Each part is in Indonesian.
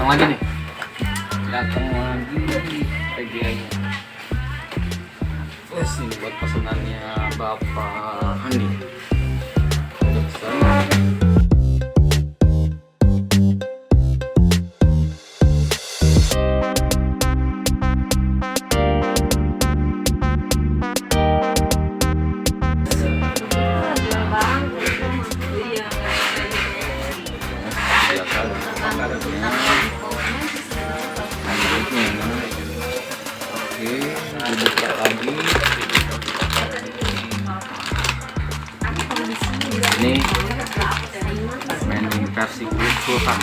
lagi nih. Datang lagi PGA-nya. Terus ini buat pesanannya Bapak Andi. Udah pesan. Dibuka lagi. Ini main versi utuhan.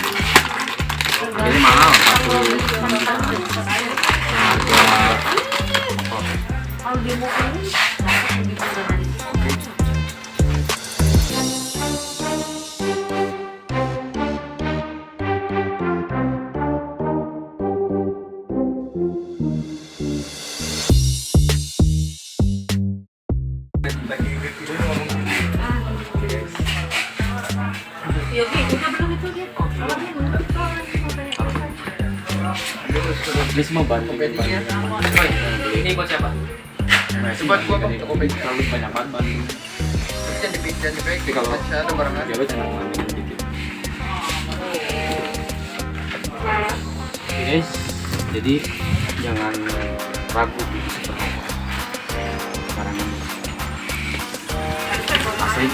Ini mahal, 1 jutaan. Harga ini semua bantu. Ini buat siapa? Buat gua Bang, TokoPedia. Terlalu banyak banget. Jangan dipikir kalau ada barangan. Ya udah jangan mandingin dikit. Guys, jadi jangan ragu di Sebrang. Barang ini asli